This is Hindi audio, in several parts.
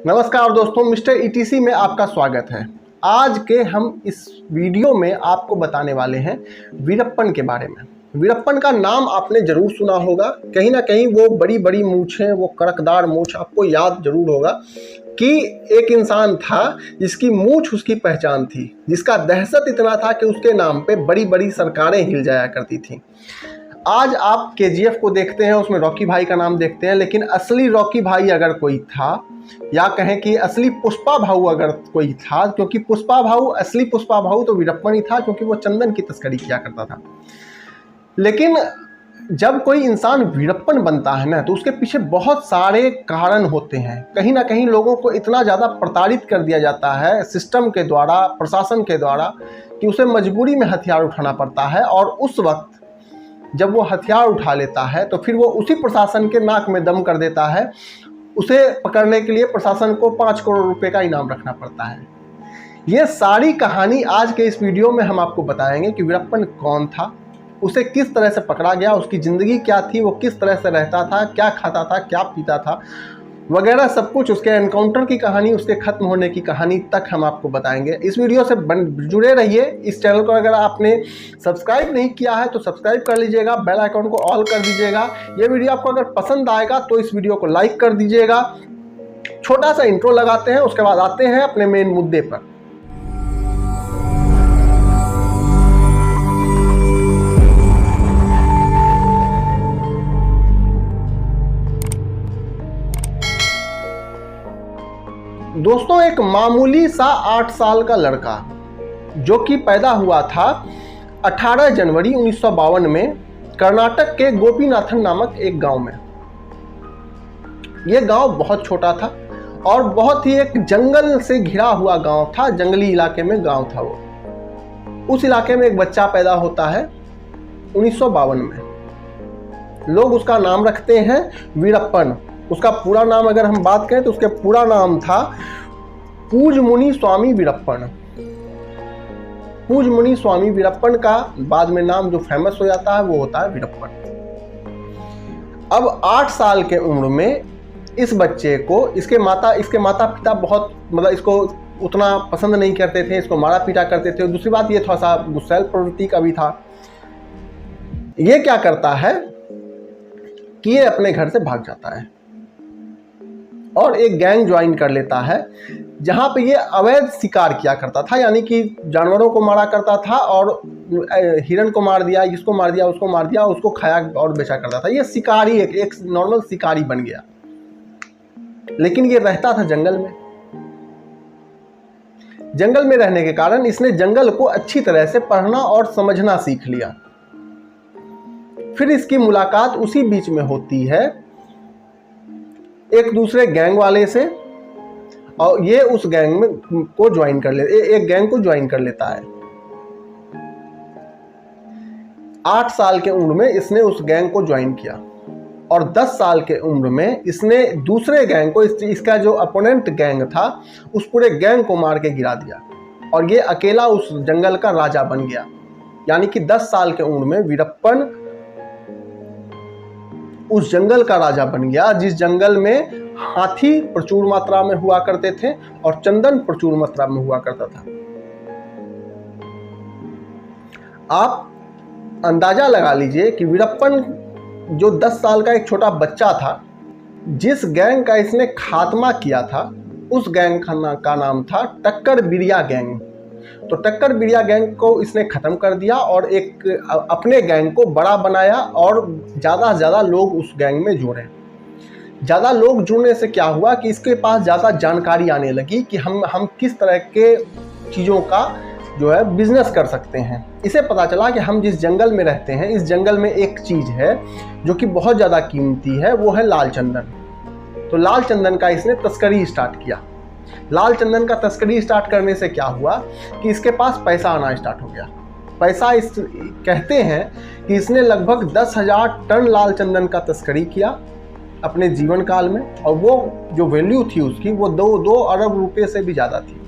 नमस्कार दोस्तों, मिस्टर ईटीसी में आपका स्वागत है। आज के हम इस वीडियो में आपको बताने वाले हैं वीरप्पन के बारे में। वीरप्पन का नाम आपने जरूर सुना होगा, कहीं ना कहीं वो बड़ी बड़ी मूछें, वो कड़कदार मूछ आपको याद जरूर होगा कि एक इंसान था जिसकी मूछ उसकी पहचान थी, जिसका दहशत इतना था कि उसके नाम पे बड़ी बड़ी सरकारें हिल जाया करती थी। आज आप केजीएफ को देखते हैं, उसमें रॉकी भाई का नाम देखते हैं, लेकिन असली रॉकी भाई अगर कोई था, या कहें कि असली पुष्पा भाऊ अगर कोई था, क्योंकि असली पुष्पा भाऊ तो वीरप्पन ही था, क्योंकि वो चंदन की तस्करी किया करता था। लेकिन जब कोई इंसान वीरप्पन बनता है ना, तो उसके पीछे बहुत सारे कारण होते हैं। कहीं ना कहीं लोगों को इतना ज़्यादा प्रताड़ित कर दिया जाता है सिस्टम के द्वारा, प्रशासन के द्वारा, कि उसे मजबूरी में हथियार उठाना पड़ता है। और उस वक्त जब वो हथियार उठा लेता है तो फिर वो उसी प्रशासन के नाक में दम कर देता है। उसे पकड़ने के लिए प्रशासन को 5 करोड़ रुपए का इनाम रखना पड़ता है। ये सारी कहानी आज के इस वीडियो में हम आपको बताएंगे कि वीरप्पन कौन था, उसे किस तरह से पकड़ा गया, उसकी ज़िंदगी क्या थी, वो किस तरह से रहता था, क्या खाता था, क्या पीता था, वगैरह सब कुछ, उसके एनकाउंटर की कहानी, उसके ख़त्म होने की कहानी तक हम आपको बताएंगे। इस वीडियो से जुड़े रहिए। इस चैनल को अगर आपने सब्सक्राइब नहीं किया है तो सब्सक्राइब कर लीजिएगा, बेल आइकन को ऑल कर दीजिएगा। ये वीडियो आपको अगर पसंद आएगा तो इस वीडियो को लाइक कर दीजिएगा। छोटा सा इंट्रो लगाते हैं, उसके बाद आते हैं अपने मेन मुद्दे पर। दोस्तों, एक मामूली सा 8 साल का लड़का जो कि पैदा हुआ था 18 जनवरी 1952 में कर्नाटक के गोपीनाथन नामक एक गांव में। यह गांव बहुत छोटा था और बहुत ही एक जंगल से घिरा हुआ गांव था, जंगली इलाके में गांव था वो। उस इलाके में एक बच्चा पैदा होता है 1952 में। लोग उसका नाम रखते हैं वीरप्पन। उसका पूरा नाम अगर हम बात करें तो उसके पूरा नाम था पूज्यमुनि स्वामी वीरप्पन। पूज्यमुनि स्वामी वीरप्पन का बाद में नाम जो फेमस हो जाता है वो होता है वीरप्पन। अब 8 साल के उम्र में इस बच्चे को इसके माता पिता बहुत इसको उतना पसंद नहीं करते थे, इसको मारा पीटा करते थे। दूसरी बात, ये थोड़ा सा गुस्सैल प्रवृत्ति का भी था। ये क्या करता है कि ये अपने घर से भाग जाता है और एक गैंग ज्वाइन कर लेता है, जहाँ पे ये अवैध शिकार किया करता था, यानी कि जानवरों को मारा करता था और हिरन को मार दिया, इसको मार दिया, उसको मार दिया, उसको खाया और बेचा करता था। ये शिकारी एक नॉर्मल शिकारी बन गया। लेकिन ये रहता था जंगल में। जंगल में रहने के कारण इसने जंगल को अच्छी तरह से पढ़ना और समझना सीख लिया। फिर इसकी मुलाकात उसी बीच में होती है एक दूसरे गैंग वाले से, और ये उस गैंग में को ज्वाइन कर एक गैंग को ज्वाइन कर लेता है। 8 साल के उम्र में इसने उस गैंग को ज्वाइन किया और 10 साल के उम्र में इसने दूसरे गैंग को, इसका जो अपोनेंट गैंग था, उस पूरे गैंग को मार के गिरा दिया और ये अकेला उस जंगल का राजा बन गया। यानी कि 10 साल के उम्र में वीरप्पन उस जंगल का राजा बन गया, जिस जंगल में हाथी प्रचुर मात्रा में हुआ करते थे और चंदन प्रचुर मात्रा में हुआ करता था। आप अंदाजा लगा लीजिए कि वीरप्पन जो 10 साल का एक छोटा बच्चा था, जिस गैंग का इसने खात्मा किया था, उस गैंग का नाम था टक्कर बिरिया गैंग। तो टक्कर बिरिया गैंग को इसने ख़त्म कर दिया और एक अपने गैंग को बड़ा बनाया और ज़्यादा से ज़्यादा लोग उस गैंग में जुड़े। ज़्यादा लोग जुड़ने से क्या हुआ कि इसके पास ज़्यादा जानकारी आने लगी कि हम किस तरह के चीज़ों का जो है बिजनेस कर सकते हैं। इसे पता चला कि हम जिस जंगल में रहते हैं, इस जंगल में एक चीज़ है जो कि बहुत ज़्यादा कीमती है, वो है लाल चंदन। तो लाल चंदन का इसने तस्करी स्टार्ट किया। लाल चंदन का तस्करी स्टार्ट करने से क्या हुआ कि इसके पास पैसा आना स्टार्ट हो गया। पैसा कहते हैं कि इसने लगभग 10,000 टन लाल चंदन का तस्करी किया अपने जीवन काल में, और वो जो वैल्यू थी उसकी वो 2 अरब रुपए से भी ज़्यादा थी।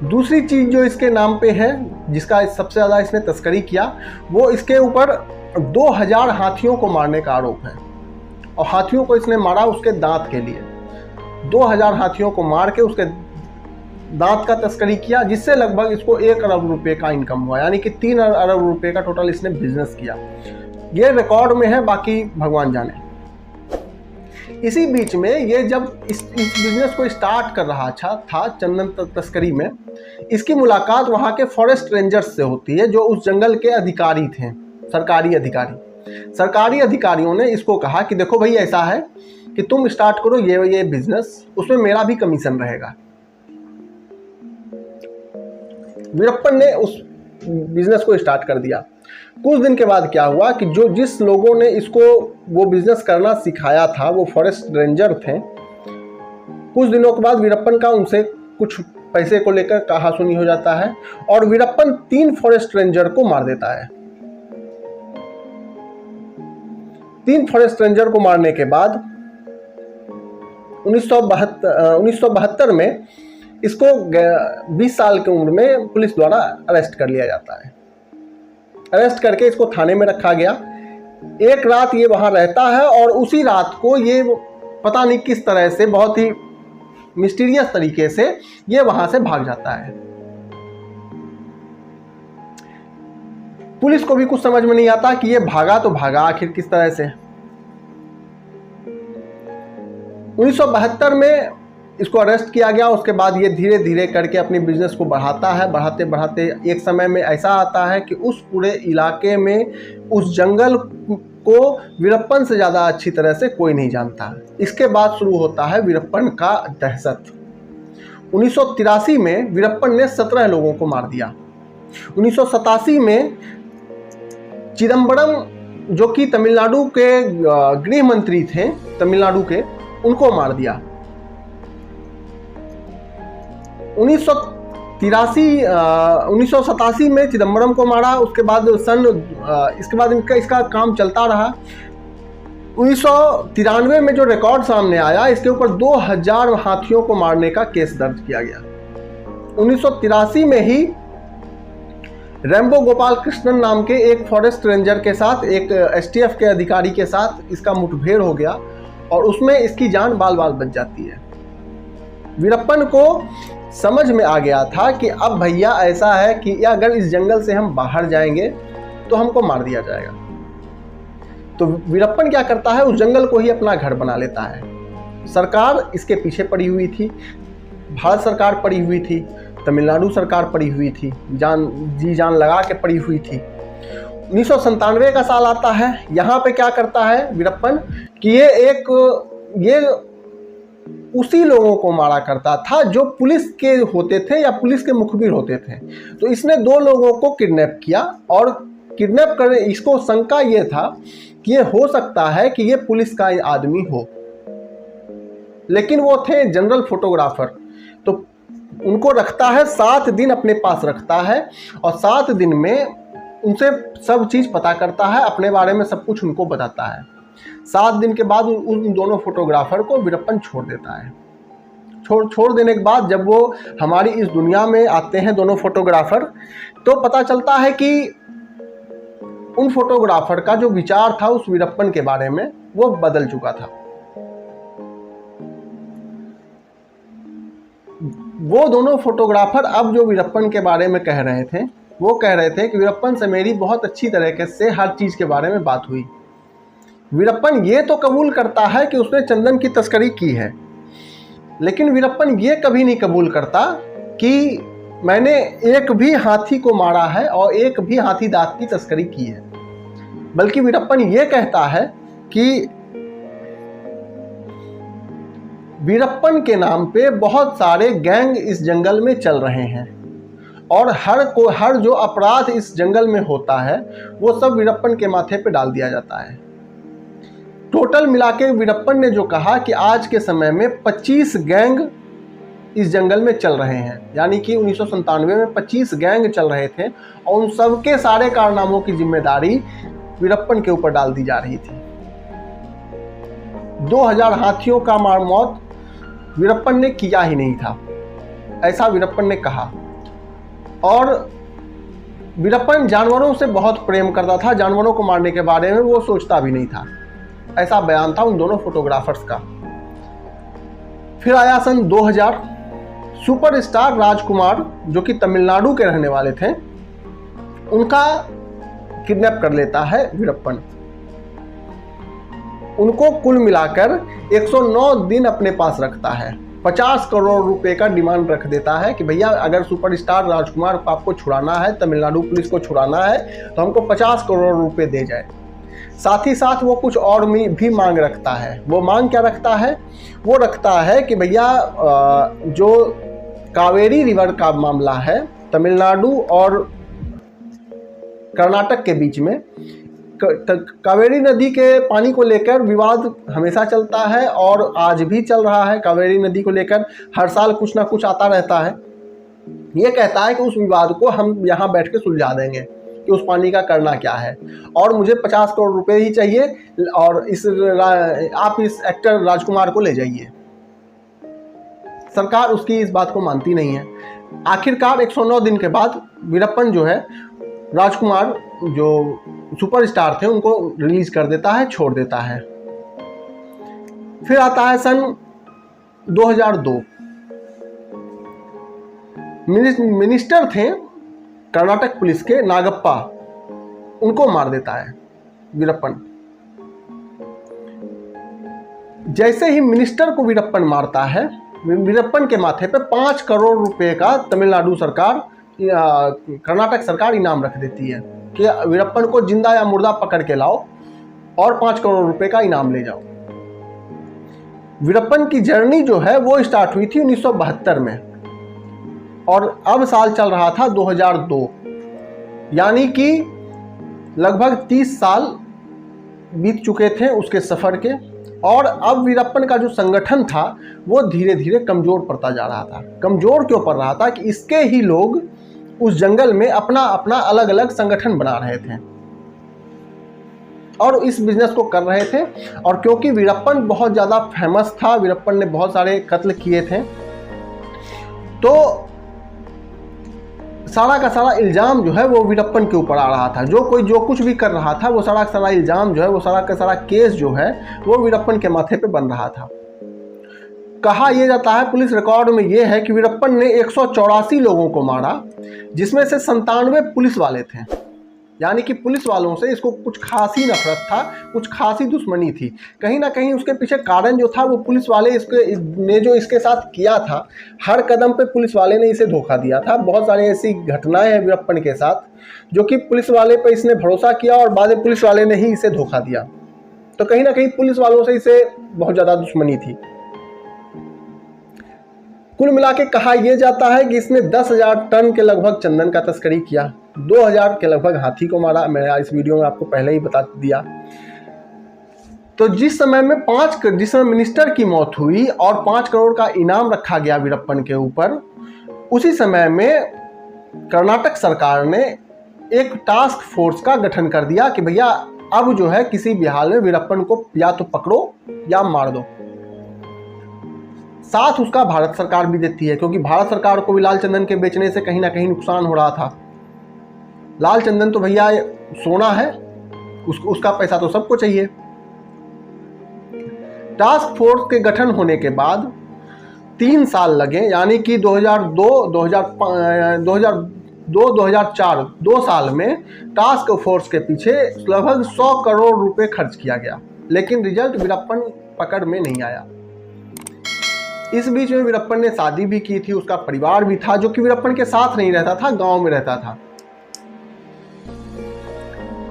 दूसरी चीज़ जो इसके नाम पे है, जिसका सबसे ज़्यादा इसने तस्करी किया, वो इसके ऊपर 2000 हाथियों को मारने का आरोप है। और हाथियों को इसने मारा उसके दांत के लिए। 2000 हाथियों को मार के उसके दांत का तस्करी किया, जिससे लगभग इसको 1 अरब रुपए का इनकम हुआ, यानी कि 3 अरब रुपए का टोटल इसने बिजनेस किया। ये रिकॉर्ड में है, बाकी भगवान जाने। इसी बीच में ये जब इस बिजनेस को स्टार्ट कर रहा था चंदन तस्करी में, इसकी मुलाकात वहाँ के फॉरेस्ट रेंजर्स से होती है, जो उस जंगल के अधिकारी थे, सरकारी अधिकारी। सरकारी अधिकारियों ने इसको कहा कि देखो भाई, ऐसा है कि तुम स्टार्ट करो ये बिजनेस, उसमें मेरा भी कमीशन रहेगा। वीरप्पन ने उस बिजनेस को स्टार्ट कर दिया। कुछ दिन के बाद क्या हुआ कि जिस लोगों ने इसको वो बिजनेस करना सिखाया था, वो फॉरेस्ट रेंजर थे। कुछ दिनों के बाद वीरप्पन का उनसे कुछ पैसे को लेकर कहासुनी हो जाता है और वीरप्पन 3 फॉरेस्ट रेंजर को मार देता है। 3 फॉरेस्ट रेंजर को मारने के बाद 1972 में इसको 20 साल की उम्र में पुलिस द्वारा अरेस्ट कर लिया जाता है। अरेस्ट करके इसको थाने में रखा गया। एक रात ये वहाँ रहता है और उसी रात को ये पता नहीं किस तरह से, बहुत ही मिस्टीरियस तरीके से ये वहाँ से भाग जाता है। पुलिस को भी कुछ समझ में नहीं आता कि ये भागा तो भागा आखिर किस तरह से। 1972 में इसको अरेस्ट किया गया। उसके बाद ये धीरे धीरे करके अपनी बिजनेस को बढ़ाता है। बढ़ाते बढ़ाते एक समय में ऐसा आता है कि उस पूरे इलाके में, उस जंगल को वीरप्पन से ज़्यादा अच्छी तरह से कोई नहीं जानता। इसके बाद शुरू होता है वीरप्पन का दहशत। 1983 में वीरप्पन ने 17 लोगों को मार दिया। 1987 में चिदम्बरम, जो कि तमिलनाडु के गृह मंत्री थे तमिलनाडु के, उनको मार दिया। 1987 में चिदम्बरम को मारा। उसके बाद इसके बाद इसका काम चलता रहा। 1993 में जो रिकॉर्ड सामने आया, इसके ऊपर 2000 हाथियों को मारने का केस दर्ज किया गया। 1983 में ही रेम्बो गोपाल कृष्णन नाम के एक फॉरेस्ट रेंजर के साथ, एक STF के अधिकारी के साथ इसका मुठभेड़ हो गया और उसमें इसकी जान बाल बाल बच जाती है। वीरप्पन को समझ में आ गया था कि अब भैया ऐसा है कि अगर इस जंगल से हम बाहर जाएंगे तो हमको मार दिया जाएगा। तो वीरप्पन क्या करता है, उस जंगल को ही अपना घर बना लेता है। सरकार इसके पीछे पड़ी हुई थी, भारत सरकार पड़ी हुई थी, तमिलनाडु सरकार पड़ी हुई थी, जी जान लगा के पड़ी हुई थी। 1997 का साल आता है। यहाँ पे क्या करता है वीरप्पन कि ये उसी लोगों को मारा करता था जो पुलिस के होते थे या पुलिस के मुखबिर होते थे। तो इसने 2 लोगों को किडनैप किया और किडनैप कर, इसको शंका ये था कि ये हो सकता है कि ये पुलिस का आदमी हो, लेकिन वो थे जनरल फोटोग्राफर। तो उनको रखता है, 7 दिन अपने पास रखता है और 7 दिन में उनसे सब चीज़ पता करता है, अपने बारे में सब कुछ उनको बताता है। 7 दिन के बाद उन दोनों फोटोग्राफर को वीरप्पन छोड़ देता है। छोड़ देने के बाद जब वो हमारी इस दुनिया में आते हैं दोनों फोटोग्राफर, तो पता चलता है कि उन फोटोग्राफर का जो विचार था उस वीरप्पन के बारे में, वो बदल चुका था। वो दोनों फोटोग्राफर अब जो वीरप्पन के बारे में कह रहे थे, वो कह रहे थे कि वीरप्पन से मेरी बहुत अच्छी तरीके से हर चीज़ के बारे में बात हुई। वीरप्पन ये तो कबूल करता है कि उसने चंदन की तस्करी की है, लेकिन वीरप्पन ये कभी नहीं कबूल करता कि मैंने एक भी हाथी को मारा है और एक भी हाथी दांत की तस्करी की है। बल्कि वीरप्पन ये कहता है कि वीरप्पन के नाम पे बहुत सारे गैंग इस जंगल में चल रहे हैं और हर जो अपराध इस जंगल में होता है वो सब वीरप्पन के माथे पे डाल दिया जाता है। टोटल मिलाके वीरप्पन ने जो कहा कि आज के समय में 25 गैंग इस जंगल में चल रहे हैं, यानी कि 1997 में 25 गैंग चल रहे थे और उन सब के सारे कारनामों की जिम्मेदारी वीरप्पन के ऊपर डाल दी जा रही थी। 2000 हाथियों का मौत वीरप्पन ने किया ही नहीं था, ऐसा वीरप्पन ने कहा। और वीरप्पन जानवरों से बहुत प्रेम करता था, जानवरों को मारने के बारे में वो सोचता भी नहीं था, ऐसा बयान था उन दोनों फोटोग्राफर्स का। फिर आया सन 2000, सुपरस्टार राजकुमार जो कि तमिलनाडु के रहने वाले थे, उनका किडनैप कर लेता है वीरप्पन। उनको कुल मिलाकर 109 दिन अपने पास रखता है। 50 करोड़ रुपए का डिमांड रख देता है कि भैया अगर सुपरस्टार राजकुमार को आपको छुड़ाना है, तमिलनाडु पुलिस को छुड़ाना है, तो हमको 50 करोड़ रुपए दे जाए। साथ ही साथ वो कुछ और भी मांग रखता है। वो मांग क्या रखता है? वो रखता है कि भैया जो कावेरी रिवर का मामला है, तमिलनाडु और कर्नाटक के बीच में कावेरी नदी के पानी को लेकर विवाद हमेशा चलता है और आज भी चल रहा है। कावेरी नदी को लेकर हर साल कुछ ना कुछ आता रहता है। ये कहता है कि उस विवाद को हम यहाँ बैठ के सुलझा देंगे कि उस पानी का करना क्या है, और मुझे 50 करोड़ रुपए ही चाहिए, और आप इस एक्टर राजकुमार को ले जाइए। सरकार उसकी इस बात को मानती नहीं है। आखिरकार 109 दिन के बाद वीरप्पन जो है, राजकुमार जो सुपरस्टार थे, उनको रिलीज कर देता है, छोड़ देता है। फिर आता है सन 2002। मिनिस्टर थे कर्नाटक पुलिस के, नागप्पा, उनको मार देता है वीरप्पन। जैसे ही मिनिस्टर को वीरप्पन मारता है, वीरप्पन के माथे पे 5 करोड़ रुपए का तमिलनाडु सरकार, कर्नाटक सरकार इनाम रख देती है कि वीरप्पन को जिंदा या मुर्दा पकड़ के लाओ और 5 करोड़ रुपए का इनाम ले जाओ। वीरप्पन की जर्नी जो है वो स्टार्ट हुई थी 1972 में, और अब साल चल रहा था 2002, यानी कि लगभग 30 साल बीत चुके थे उसके सफ़र के। और अब वीरप्पन का जो संगठन था वो धीरे धीरे कमज़ोर पड़ता जा रहा था। कमज़ोर क्यों पड़ रहा था? कि इसके ही लोग उस जंगल में अपना अपना अलग अलग संगठन बना रहे थे और इस बिजनेस को कर रहे थे। और क्योंकि वीरप्पन बहुत ज़्यादा फेमस था, वीरप्पन ने बहुत सारे कत्ल किए थे, तो सारा का सारा इल्ज़ाम जो है वो वीरप्पन के ऊपर आ रहा था। जो कुछ भी कर रहा था, वो सारा का सारा इल्ज़ाम जो है, वो सारा का सारा केस जो है वो वीरप्पन के माथे पे बन रहा था। कहा यह जाता है, पुलिस रिकॉर्ड में ये है कि वीरप्पन ने 184 लोगों को मारा, जिसमें से 97 पुलिस वाले थे। यानी कि पुलिस वालों से इसको कुछ खासी नफरत था, कुछ खासी दुश्मनी थी। कहीं ना कहीं उसके पीछे कारण जो था वो पुलिस वाले ने जो इसके साथ किया था, हर कदम पे पुलिस वाले ने इसे धोखा दिया था। बहुत सारी ऐसी घटनाएं हैं वीरप्पन के साथ जो कि पुलिस वाले पे इसने भरोसा किया और बाद में पुलिस वाले ने ही इसे धोखा दिया। तो कहीं ना कहीं पुलिस वालों से इसे बहुत ज़्यादा दुश्मनी थी। कुल मिला के कहा यह जाता है कि इसने 10,000 टन के लगभग चंदन का तस्करी किया, 2,000 के लगभग हाथी को मारा। मैं इस वीडियो में आपको पहले ही बता दिया। तो जिस समय मिनिस्टर की मौत हुई और 5 करोड़ का इनाम रखा गया वीरप्पन के ऊपर, उसी समय में कर्नाटक सरकार ने एक टास्क फोर्स का गठन कर दिया कि भैया अब जो है किसी भी हाल में वीरप्पन को या तो पकड़ो या मार दो। साथ उसका भारत सरकार भी देती है, क्योंकि भारत सरकार को भी लाल चंदन के बेचने से कहीं ना कहीं नुकसान हो रहा था। लाल चंदन तो भैया सोना है, उसका पैसा तो सबको चाहिए। टास्क फोर्स के गठन होने के बाद 3 साल लगे, यानी कि 2002-2004 2 साल में टास्क फोर्स के पीछे लगभग 100 करोड़ रुपए खर्च किया गया, लेकिन रिजल्ट वीरप्पन पकड़ में नहीं आया। इस बीच में वीरप्पन ने शादी भी की थी, उसका परिवार भी था जो कि वीरप्पन के साथ नहीं रहता था, गांव में रहता था।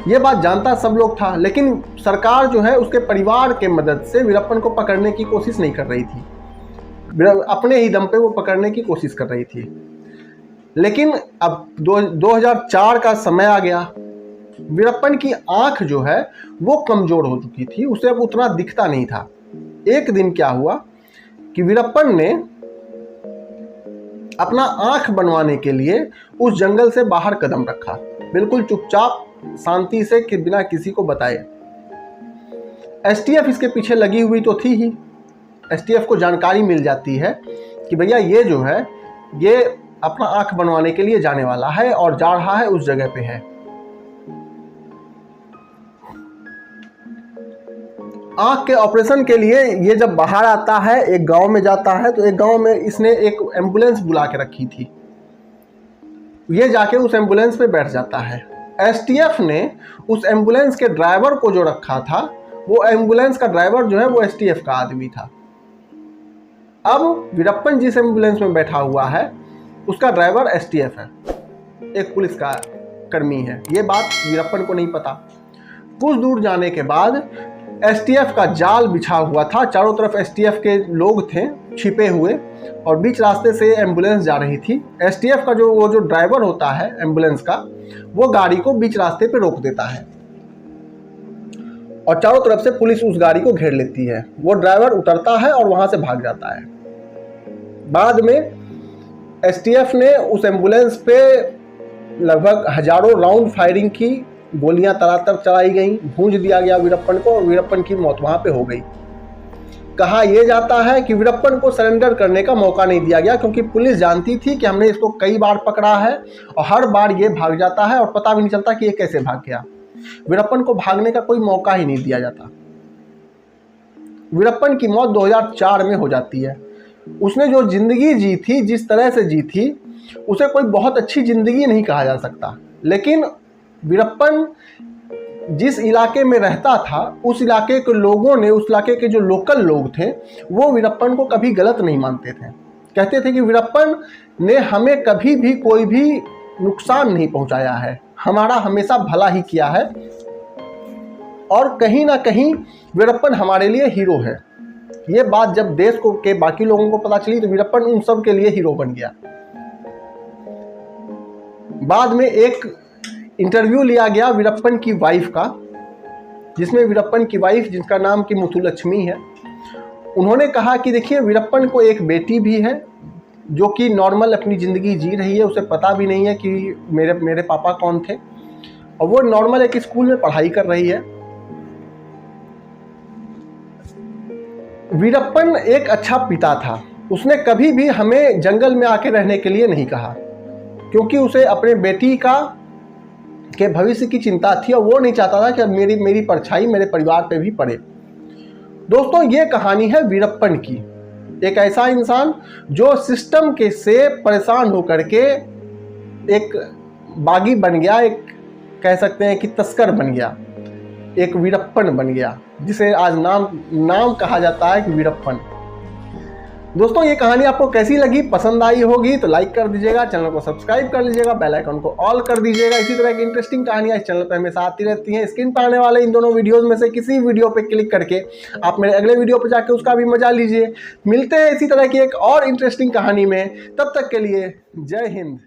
ये बात जानता सब लोग था, लेकिन सरकार जो है उसके परिवार के मदद से वीरप्पन को पकड़ने की कोशिश नहीं कर रही थी। अपने ही दम पे वो पकड़ने की कोशिश कर रही थी। लेकिन अब 2004 का समय आ गया। वीरप्पन की आंख जो है वो कमजोर हो चुकी थी, उसे अब उतना दिखता नहीं था। एक दिन क्या हुआ कि वीरप्पन ने अपना आंख बनवाने के लिए उस जंगल से बाहर कदम रखा, बिल्कुल चुपचाप शांति से, कि बिना किसी को बताए। एसटीएफ इसके पीछे लगी हुई तो थी ही। एसटीएफ को जानकारी मिल जाती है कि भैया ये जो है ये अपना आंख बनवाने के लिए जाने वाला है और जा रहा है, उस जगह पे है। आँख के ऑपरेशन के लिए ये जब बाहर आता है, एक गांव में जाता है, तो एक गांव में इसने एक एम्बुलेंस बुला के रखी थी। ये जाके उस एम्बुलेंस पे बैठ जाता है। एसटीएफ ने उस एम्बुलेंस के ड्राइवर को जो रखा था, वो एम्बुलेंस का ड्राइवर जो है वो एसटीएफ का आदमी था। अब वीरप्पन जिस एम्बुलेंस में बैठा हुआ है उसका ड्राइवर एसटीएफ है, एक पुलिस का कर्मी है। ये बात वीरप्पन को नहीं पता। कुछ दूर जाने के बाद एसटीएफ का जाल बिछा हुआ था, चारों तरफ एसटीएफ के लोग थे छिपे हुए, और बीच रास्ते से एम्बुलेंस जा रही थी। एसटीएफ का जो ड्राइवर होता है एम्बुलेंस का, वो गाड़ी को बीच रास्ते पे रोक देता है और चारों तरफ से पुलिस उस गाड़ी को घेर लेती है। वो ड्राइवर उतरता है और वहां से भाग जाता है। बाद में एसटीएफ ने उस एम्बुलेंस पे लगभग हजारों राउंड फायरिंग की, गोलियां तरातर चलाई गई, भूंज दिया गया वीरप्पन को, और वीरप्पन की मौत वहां पे हो गई। कहा यह जाता है कि वीरप्पन को सरेंडर करने का मौका नहीं दिया गया, क्योंकि पुलिस जानती थी कि हमने इसको कई बार पकड़ा है और हर बार ये भाग जाता है और पता भी नहीं चलता कि ये कैसे भाग गया। वीरप्पन को भागने का कोई मौका ही नहीं दिया जाता। वीरप्पन की मौत 2004 में हो जाती है। उसने जो जिंदगी जी थी, जिस तरह से जी थी, उसे कोई बहुत अच्छी जिंदगी नहीं कहा जा सकता। लेकिन वीरप्पन जिस इलाके में रहता था, उस इलाके के लोगों ने, उस इलाके के जो लोकल लोग थे, वो वीरप्पन को कभी गलत नहीं मानते थे। कहते थे कि वीरप्पन ने हमें कभी भी कोई भी नुकसान नहीं पहुंचाया है, हमारा हमेशा भला ही किया है, और कहीं ना कहीं वीरप्पन हमारे लिए हीरो है। ये बात जब देश को के बाकी लोगों को पता चली तो वीरप्पन उन सब के लिए हीरो बन गया। बाद में एक इंटरव्यू लिया गया वीरप्पन की वाइफ का, जिसमें वीरप्पन की वाइफ, जिसका नाम की मुथुलक्ष्मी है, उन्होंने कहा कि देखिए वीरप्पन को एक बेटी भी है जो कि नॉर्मल अपनी ज़िंदगी जी रही है, उसे पता भी नहीं है कि मेरे पापा कौन थे, और वो नॉर्मल एक स्कूल में पढ़ाई कर रही है। वीरप्पन एक अच्छा पिता था। उसने कभी भी हमें जंगल में आके रहने के लिए नहीं कहा, क्योंकि उसे अपने बेटी के भविष्य की चिंता थी और वो नहीं चाहता था कि मेरी परछाई मेरे परिवार पे भी पड़े। दोस्तों, ये कहानी है वीरप्पन की। एक ऐसा इंसान जो सिस्टम के से परेशान होकर के एक बागी बन गया, एक कह सकते हैं कि तस्कर बन गया, एक वीरप्पन बन गया, जिसे आज नाम कहा जाता है कि वीरप्पन। दोस्तों, ये कहानी आपको कैसी लगी? पसंद आई होगी तो लाइक कर दीजिएगा, चैनल को सब्सक्राइब कर लीजिएगा, बेल आइकन को ऑल कर दीजिएगा। इसी तरह की इंटरेस्टिंग कहानियां इस चैनल पर हमेशा आती रहती हैं। स्क्रीन पर आने वाले इन दोनों वीडियोस में से किसी वीडियो पे क्लिक करके आप मेरे अगले वीडियो पर जाके उसका भी मजा लीजिए। मिलते हैं इसी तरह की एक और इंटरेस्टिंग कहानी में। तब तक के लिए जय हिंद।